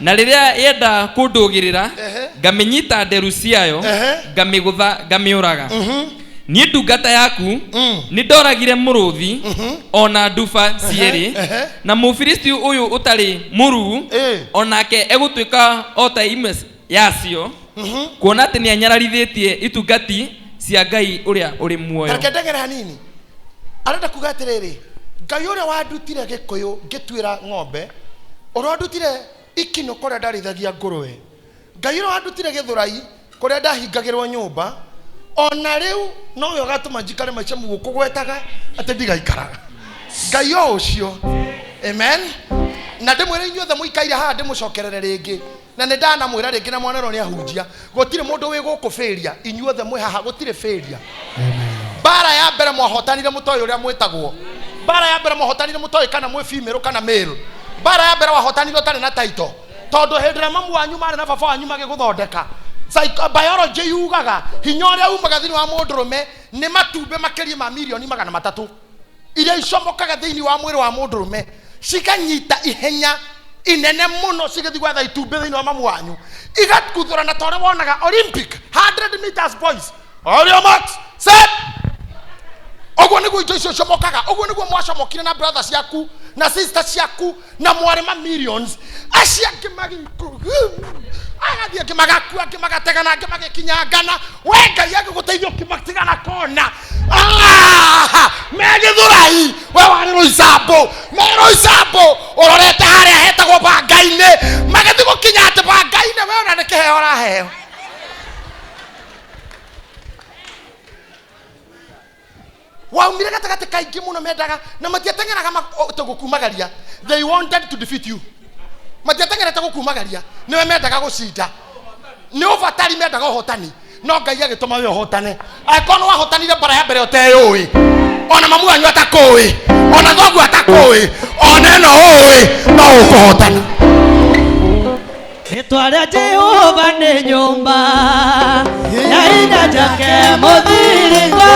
na riria yenda kundugirira ngaminyita nderu ciayo ngamigutha ngamiuraga ni ndungata yaku ni ndoragire muruthi ona nduba cieri na Mufilisti uyu utari muru onake egutwika ota imwe yacio kuona atĩ nĩanyararithĩtie itungati cia Ngai ũrĩa ũrĩ muoyo. Reke ndengere hanini. Arenda kuga atĩrĩrĩ, Ngai ũrĩa wandutire Gĩkũyũ ngĩtuĩra ng'ombe, ũrĩa wandutire Ikino kũrĩa ndarithagia ngũrwe, Ngai ũrĩa wandutire Gĩthũrai kũrĩa ndahingagĩrwo nyũmba, ona rĩu nowe ũgatũma njikare maica mũgũkũ gwetaga atĩ ndigaikaraga. Ngai o ũcio. Amen. Na ndĩmwĩre inyuothe mũikaire haha ndĩmũcokerere rĩngĩ, na nĩ ndanamwĩra rĩngĩ na mwanero nĩ ahunjia, gũtirĩ mũndũ wĩ gũkũ failure, inyuothe mwĩ haha gũtirĩ failure. Bara ya mbere mwahotanire mũtoĩ ũrĩa mwĩtagwo. Bara ya mbere mwahotanire mũtoĩ kana mwĩ female kana male. Bara ya mbere wahotanire ũtarĩ na title. Tondũ hĩndĩ ĩrĩa mamu wanyu marĩ na baba wanyu magĩgũthondeka, biology yugaga hinya ũrĩa umaga thĩinĩ wa mũndũrũme nĩ matumbĩ makĩria ma milioni 300 iria icomokaga thĩinĩ wa mwĩrĩ wa mũndũrũme cikanyita ihenya inene mũno cigĩthiĩ gwetha itumbĩ thĩinĩ wa mamu wanyu igakuthũrana ta ũrĩa wonaga Olympic 100 meters boys. On your marks, set. Ogwo nĩguo indo icio comokaga, ogwo nĩguo mwacomokire na brothers yaku na sisters yaku na mwarĩ ma millions acia agathie kimagakua kimagategana kimagĩkinyangana we Ngai agĩgũteithia kimatigana kona me Gĩthũrai we warĩ Roysambu ũrorete harĩa hetagwo Bangai-inĩ magĩthiĩ gũkinya atĩ Bangai-inĩ we ona nĩ kĩheo ũraheo. Waumire gatagati kaingĩ mũno mendaga na matiatengeraga gũkumagaria. They wanted to defeat you. Matiatengerete gũkumagaria, niwe mendaga gũcinda. Nĩ ũbatari mendaga ũhotani. No Ngai agĩtũma we ũhotane. Akorwo wahotanire bara ya mbere ũteyũĩ. Ona mamu wanyu atakũĩ. Ona thoguo atakũĩ. Ona ĩno ũĩ no ũkũhotana. Rĩtwa rĩa Jehova nĩ nyũmba ya hinya njake mũthiringo,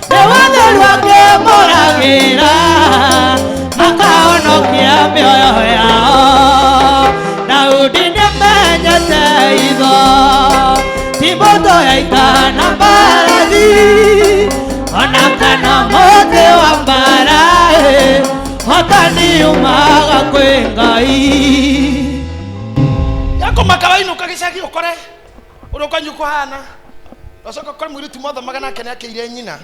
nĩ wathani wake moragĩra makahonokia mĩoyo yao. Daudi nĩmenyete itho ti mũndũ yaikana mbarathi ona kana mũtĩ wa mbara, hotani umaga kwĩ Ngai. Yako makawaino kagicagi ukore uroka nyuko hana basoka kwa mwiritu mothe magana kene akĩire nyina.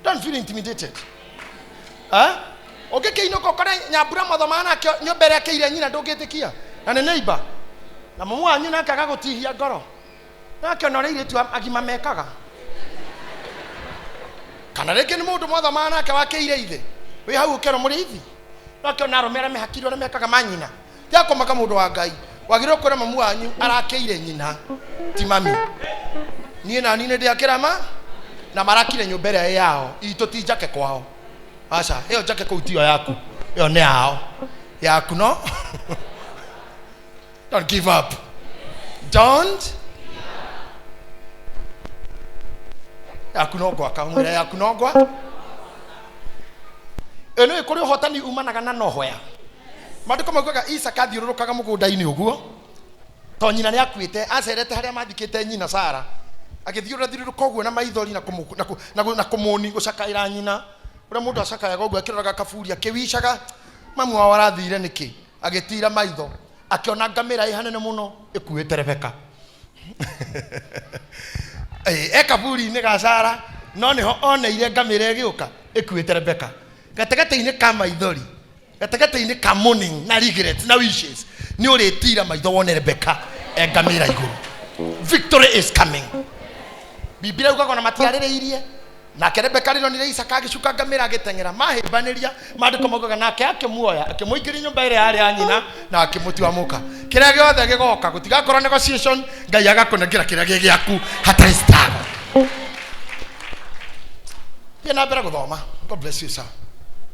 Don't feel intimidated. Okay ino kokore nyabura mothe magana nyobere akĩire nyina ndũngĩtĩkia na nĩ neighbor na mamu wanyu nake agagũtihia ngoro nake onoreire tu agima mekaga kana rĩngĩ nĩ mũndũ mothe magana nake wakĩire ithe wĩ hau ũkero mũrĩithi nake onarũmĩra mehakiri ũrĩa mekaga manyina yako maka mũndũ wa Ngai wagĩrĩirwo kwĩra mamu wanyu arakĩire nyina ti mami. Niĩ na nĩ ndĩakĩrama na marakire nyũmba ĩrĩa yao itũ ti njake kwao. Aca ĩyo njake kũu tiyo yaku, ĩyo nĩ yao yaku no. Don't give up. Don't. Yaku no gwaka mwĩra yaku no gwa. Ĩno ĩkũrĩ ũhotani umanaga na nohoya. Maandĩko maugaga Isaka athiũrũrũkaga mũgũnda-inĩ ũguo to nyina nĩ akuĩte acerete harĩa mathikĩte nyina Sara agĩthiũrũrũka ũguo na maithori na kũmũni gũcakaĩra nyina ũrĩa mũndũ acakayaga ũguo akĩroraga kaburi akĩwicaga mamu wao arathire nĩkĩ agĩtira maitho akĩona ngamĩra ĩ hanene mũno ĩkuĩte Rebeka kaburi-inĩ ga Sara no nĩho oneire ngamĩra ĩgĩũka ĩkuĩte Rebeka gatagatĩ-inĩ ka maithori gatagatĩ-inĩ ka morning na regret na wishes nĩ ũrĩtira maitho wone Rebeka ngamĩra igũrũ. Victory is coming. Biblia yugaga na matiarĩrĩirie nake Rebeka rĩronire Isaka agĩcuka ngamĩra agĩteng'era mahĩmbanĩria maandĩko maugaga nake akĩmuoya akĩmũingĩria nyũmba ĩrĩa yarĩ ya nyina na akĩmũtua mũka. Kĩrĩa gĩothe gĩgoka gũtigakorwo negotiation Ngai agakũnengera kĩrĩa gĩaku hatarĩ struggle. Thiĩ na mbere gũthoma. God bless you sir.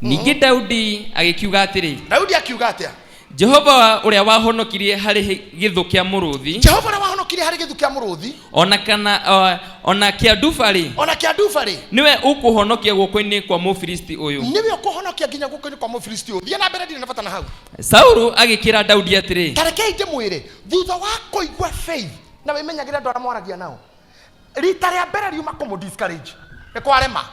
Ningĩ Daudi agĩkiuga atĩrĩ, Daudi akiuga atĩa? Jehova ũrĩa wahonokirie harĩ gĩthũ kĩa mũrũthi, Jehova ũrĩa wahonokirie harĩ gĩthũ kĩa mũrũthi, ona kĩanduba-rĩ, niwe ũkũhonokia guoko-inĩ kwa Mũfilisti ũyũ. Niwe ũkũhonokia nginya guoko-inĩ kwa Mũfilisti ũyũ. Thiĩ na mbere ndirĩ na bata na hau. Saũlũ agĩkĩra Daudi atĩrĩ, tarekei ndĩmwĩre thutha wa kũigua faith na wĩmenyagĩre andũ arĩa mwaragia nao rita rĩa mbere riuma kũmũ-discourage nĩ kwarema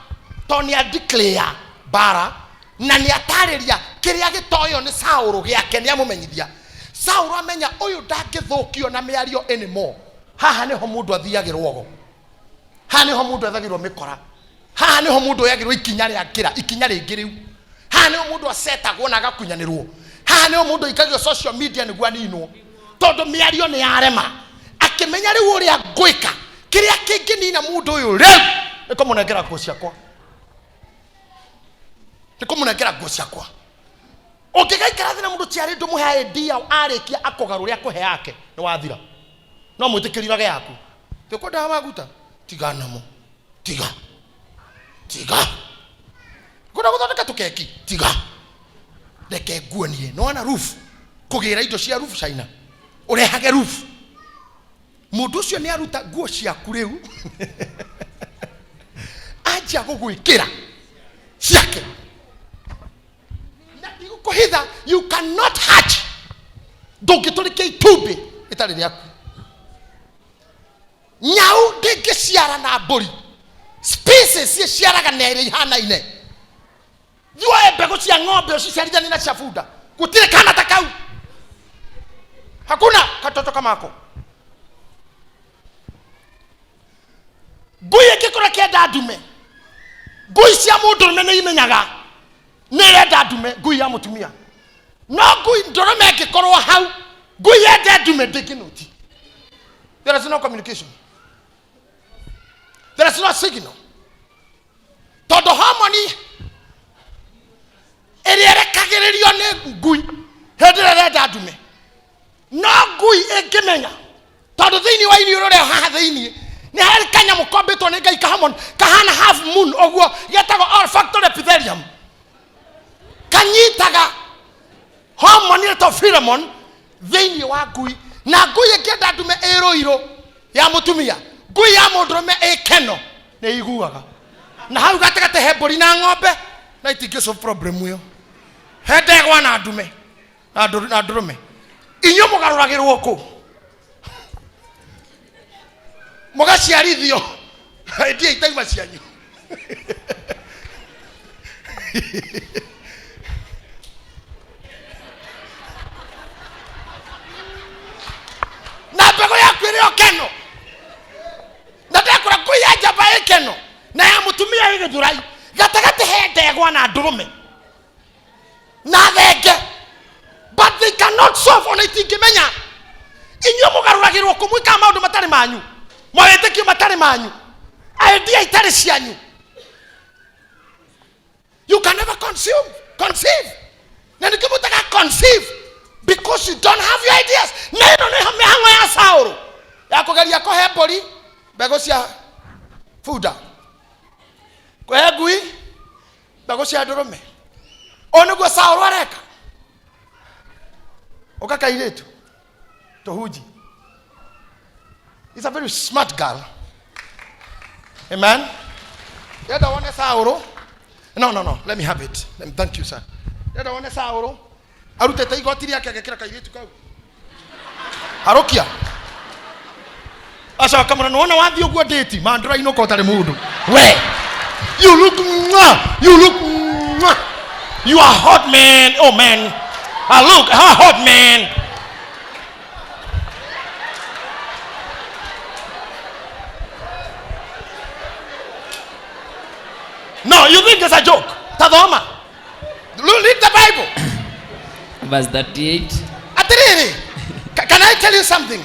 to nĩ a-declare bara na nĩ atarĩria kĩrĩa gĩtoyo nĩ Saũlũ gĩake nĩ amũmenyithia. Saũlũ amenya ũyũ ndangĩthũkio na mĩario anymore. haha niho mundu athiagirwo ogo, haha niho mundu ethagirwo mikora, haha niho mundu oyagirwo ikinya ria kira, ikinya ringi riu, haha niho mundu asetagwo na agakunyanirwo, haha niho mundu ikagio social media niguo aninwo tondu miario ni yarema, akimenya riu uria ngwika kiria kingi nina mundu uyu riu nikumunengera nguo ciakwa, nikumunengera nguo ciakwa. Ungigaikara thina mundu tiari ndu muhe idea arikia akogaruria kuhe yake ni wathira, no mwitikiriraga yaku tikwenda maguta tiga namo, tiga kuna guthondeka tukeki tiga reke nguonie nona roof kugira indo cia roof China urehage roof. Mundu ucio ni aruta nguo ciaku riu aja gugwikira ciake na igukuhitha. You cannot hatch ndungiturikia itumbi itari riaku. Nyau ndingiciara na mburi, species ciaraga nere ihanaine. Thioe mbegu cia ng'ombe uciciarithanie na cia bunda, gutire kana ta kau, hakuna katoto kamako. Ngui ingikora kienda ndume, ngui cia mundurume ni imenyaga ni irenda ndume, ngui ya mutumia. No ngui ndurume ingikorwo hau, ngui yende ndume ndinginuti. There is no communication, there is no signal. Todo harmony erekagirerio ni ngui hedere renda ndume, no ngui ingimenya todo thiini wa ini urore haha thiini ni hari kanya mukombetwo ni Ngai kahana half moon oguo getago olfactory epithelium kanyitaga hormone to pheromone thiini wa ngui. Na ngui ingienda ndume iroiro ya mutumia, ngui ya mundurume ikeno ni iguaga na hau gategate hebori na ng'ombe na itingisolve problem iyo hedegwa na ndume na ndurume. Inyo mugaruragirwo ku mugaciarithio ndia itaima cianyu na mbegu yaku iri okeno na ndekora ngui ya njamba ikeno na ya mutumia igithurai gatagati he ndegwa na ndurume na thenge, but they cannot solve on itingimenya. Inyo mugaruragirwo kumwika maundu matari manyu, mwawetekio matari manyu, idea itari cianyu. You can never conceive. Na nikimutaka conceive because you don't have your ideas. Neno ni mihango ya Sauro ya kugeria kohe mburi mbegu cia fuda, kohe ngui mbegu cia ndurume. Onugo Sauro areka okakairetu tohuji. He's a very smart girl. Amen. You don't want Sauro? No, let me have it. Thank you, sir. You don't want Sauro? Arutete igoti riake agekira kairetu kau arokia asa kamera nona wathi uguo date mandra inoko tare mundu we you look you are hot, man. Oh man, look how hot, man. No, you think it's a joke? Tadoma, read the Bible. Verse 38. Atiriri, can I tell you something?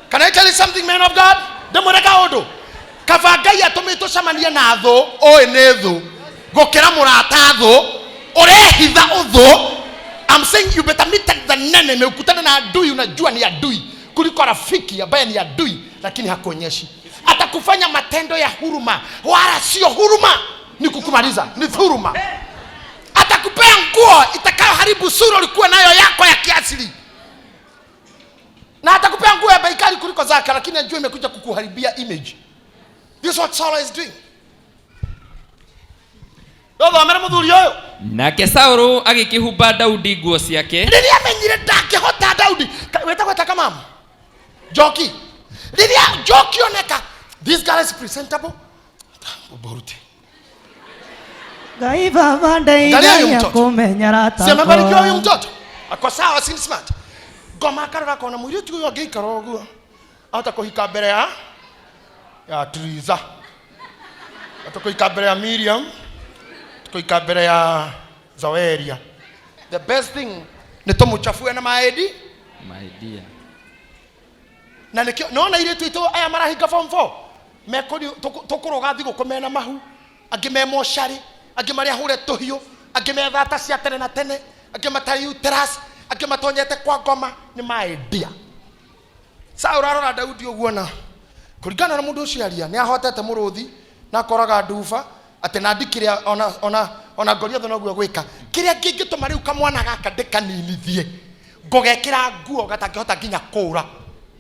Can I tell you something, man of God? Demoreka odo. Kavagai atomito shamania na tho o enetho. Gokera murata tho orehitha utho. I'm saying you better meet the nene ukutana na adui unajua ni adui kuliko rafiki ambaye ni adui lakini hakuonyeshi. Atakufanya matendo ya huruma wala sio huruma, ni kukumaliza, ni huruma. Atakupea nguo itakayoharibu sura ulikuwa nayo yako ya kiasili, na atakupea nguo ya bei kali kuliko zake, lakini ajua imekuja kukuharibia image. This is what Saul is doing. Dogo amera muthuri oyo nake Sauro agikihumba Daudi nguo ciake. Riria amenyire ndakihota Daudi wetagweta kama Joki. Riria Joki oneka this guy is presentable. Borute Ngai baba ndaiga kumenya rata. Sema barikiwa huyu mtoto. Ako sawa, si smart. Goma akarora kona mwiri tu yogeikara oguo. hata kuhika mbere ya Triza, hata kuhika mbere ya Miriam, kuhika mbere ya Zaweria. The best thing ni tumuchafue na maedi My dear. na nikio naona ile tuito aya marahinga form 4 mekori tukuroga thigo kumena mahu agimemo shari agimaria hure tuhio agimetha ta cia tene na tene agimatari uteras agimatonyete kwa ngoma ni maedia. Saura rora Daudi uguo na kuringana na mundu ucio aria ni ahotete muruthi na koraga nduba ate na ndikire ona Goliath no guo gwika kiria kingituma riu kamwana gaka ndikaninithie ngogekira nguo gatakihota nginya kura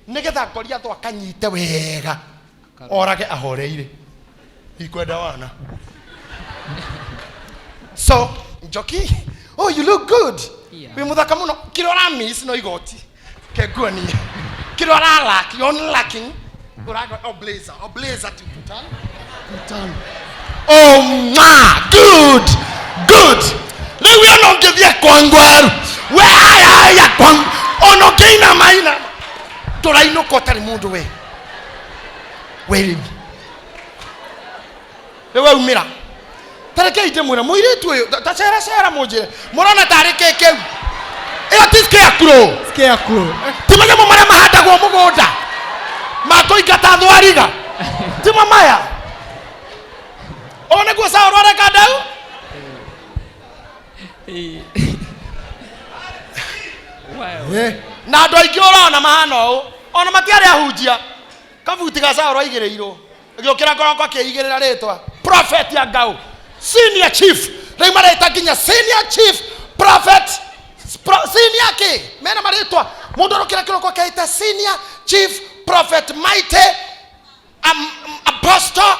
nigetha Goliath akanyite wega orage ahoreire ikwenda wana. So Njoki, oh you look good. We muthaka muno kirora miss no igoti kegoni kirora lack you only lacking uraga blazer to putan. Oh ma good lewe no ngevie kwangwaru we aya kwang ono keina maina toraino kotari mundu we lewe umira tareke ite mura muire tuyo tacera mujire murona tareke keu iyo tiske akuro timaga mu mara mahanda go mugunda mako igata thwariga tima maya one go sa orora kadau na ndo igiora na mahano ona matiare ahujia kavuti ga sa orora igireiro giokira ngoroko akiigirira ritwa prophet ya ngau senior chief rei mareta ginya senior chief prophet senior ke mena maritwa mundu kira kiroko kaita senior chief prophet mighty apostle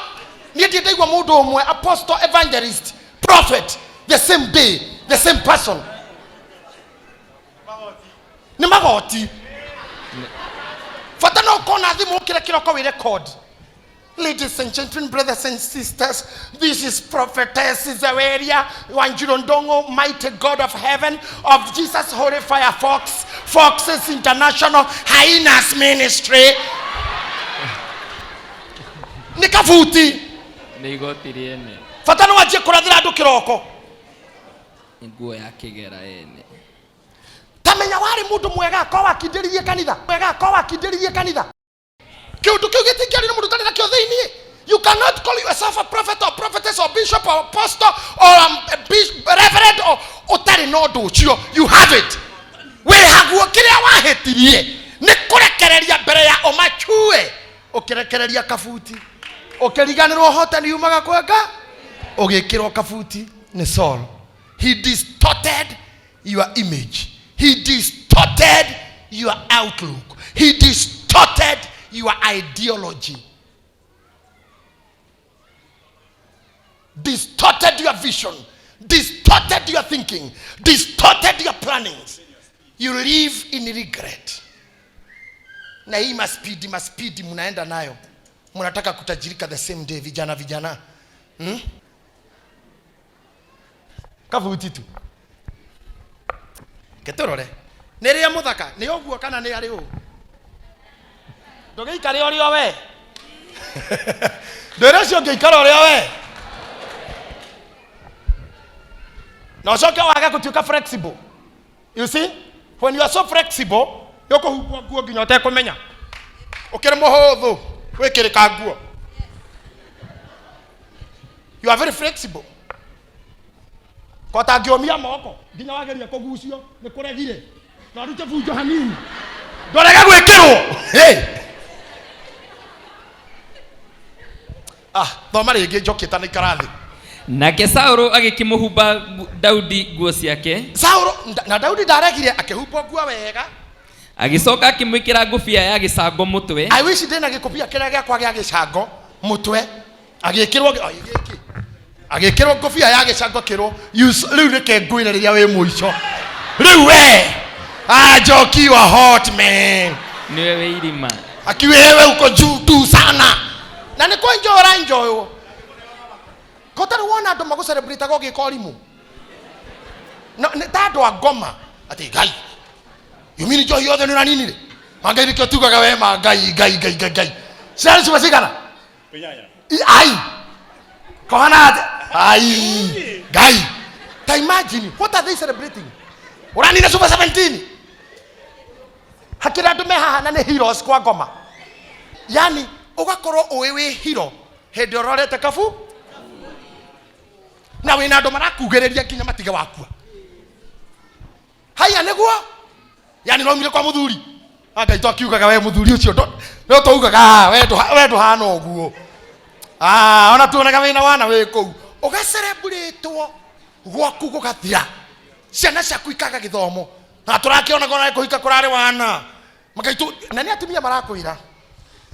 ni ndidegwa mundu umwe apostle evangelist prophet the same day the same person ni magoti fata no kona thimu kira kiroko we record. Ladies and gentlemen, brothers and sisters, this is Prophetess Zaweria Wanjirondongo, mighty God of heaven, of Jesus Holy Fire Foxes International Hyenas Ministry. Nikavuti. Nigotiriene. Fatana wajie kuradhira adu kiroko. Nguo ya kigera ene. Tamenya wari mundu mwega kwa wakindiririe kanitha. You cannot call yourself a prophet or prophetess or bishop or apostle or reverend or utari no duchio. You have it. We haguo kiria wahetirie ni kurekereria mbere ya omachue ukirekereria kafuti ukiriganirwo hotani umaga kwega ugikirwo kafuti ni Saul. He distorted your image. He distorted your outlook. He distorted your ideology, distorted your vision, distorted your thinking, distorted your plannings. You live in regret. Na hii maspidi munaenda nayo, munataka kutajirika the same day. Vijana kavuti tu ketorore neria muthaka ni oguo kana ni ari u ndogeikare orio we ndorecio ngeikara orio we no soke waga kutuka flexible. You see, when you are so flexible yoko huko nguo nginya te kumenya ukire muhuthu wikirika nguo. You are very flexible. Kota ngiomia moko nginya wageria kugucio ni kuregire na rute funjo hanini ndorega gwikirwo thoma ringi njokita ni karathi. Nake Sauro agikimuhumba Daudi nguo ciake. Sauro na Daudi ndaregire akihumba nguo wega. Agicoka akimwikira ngufia ya gicango mutwe. I wish ndina gikupia kiria giakwa gia gicango mutwe agikirwo ngufia ya gicango kirwo riu reke nguire riria wi muico riu we Njoki wa hot man niwe we irima akiwewe uko juu sana na niko enjoy kota ruona ndo mago celebrate go gikorimu no tando agoma ati gai you mean jo yothe ni nini Mangai nikio tugaga we Mangai. Ciana ciuma cigana? Ai. Kohana. Ai. Ngai. Ta imagine, what are they celebrating? Uranina Super 17. Hakira andu me haha na ni heroes kwa ngoma. Yani ugakorwo uwi wi hero hindi urorete kabu na wina andu marakugiriria kinya matige wakua. Haya niguo. Yani no mire kwa muthuri. Anga itokiugaga we muthuri ucio no tougaga we nduhana uguo. Ona tuonaga wina wana we kou. Uga celebrate gwaku gugathira. Ciana ciaku ikaga githomo. Na turakiona gona kuhika kurari wana. Magaitu nani atumia marakwira.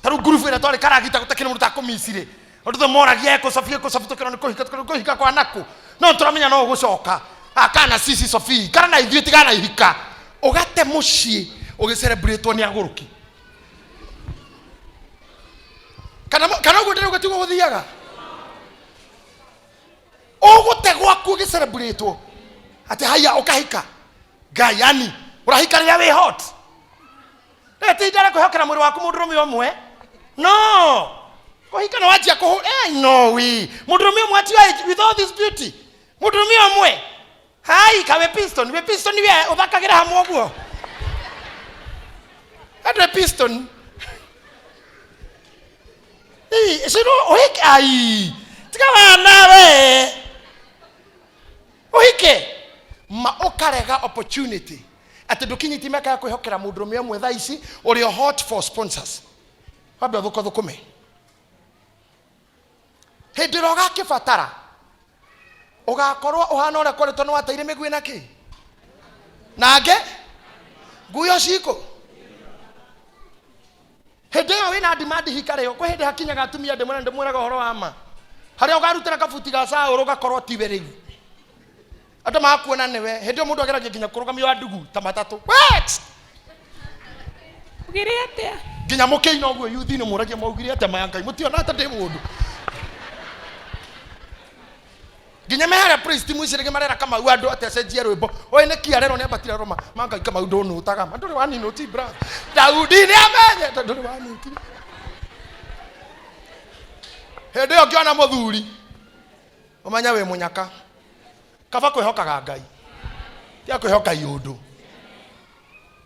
Taru ngurubu ira twari karagita gutakira mundu takumisire. Nduthe moragia ko Sofia tukira ni kuhika kwa naku. No turamenya no gucoka. Akana sisi Sofia kana na ithuĩ tigana ihika. Ugate mucii ugicelebrate ni aguruki. Kana uguo ndire ugatigo guthiaga. Ugute gwaku ugicelebrate. Ati haya ukahika. Ngai yani urahika ria wi hot. Eti ndara kuhokera mwiri waku mundurume omwe. No. Kuhika na wajia kuhu no we. Mundurume omwe ati with all this beauty. Mundurume omwe. Hai kawe piston we uthakagira hamwe oguo. Ade piston. Sino uhike ai. Tika nawe. Uhike. Ma ukarega opportunity. Ati ndukinyiti meka ya kwihokera mundurume omwe thaa ici uri hot for sponsors. Wabia thukume. Hindi roga kibatara. Ugakorwo uhana ore koretwo no wateire migwi naki. Nage guyo ciko. Hindi yo wina demand hikare yo. Kwa hindi hakinyaga atumia ndemwiraga horo wa ma. Haria ugarutira kabuti ga saa urugakorwo tiberegu. Ata makuona newe hindi mundu ageragia kinya kurugamio wa ndugu ta matatu. What? Ugire atia? Kinya mukeina oguo yuthi ni muragia maugire atia mayangai mutiona ata ndi mundu. Kinya mehara priest muicirege marera kama andu atecenjia rwimbo. Oi ne kiarero ne abatira Roma mangai kama ndo no utaga. Nduri wani no ti bra. Daudi ni amenye nduri wani ti. Hindi yo kiona muthuri. Omanya we munyaka. Kaba kwihokaga Ngai. Tia kwihoka yundu.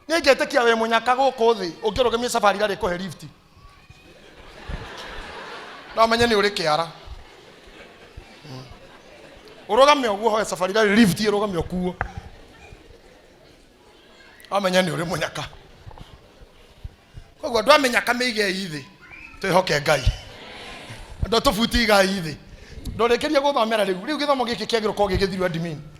Ni ngetekia we munyaka guku thi ungirugamia safari gari kuhe lift. Na menya ni uri kiara. Urugame oguo hoye safari gari lift urugame okuo. Amenya ni uri munyaka. Koguo andu amenyaka meige ithi. Twihoke Ngai. Andu tubuti Ngai ithi. Ndorekeria guthomera riu githomo giki kiagiro ko gigithirwa admin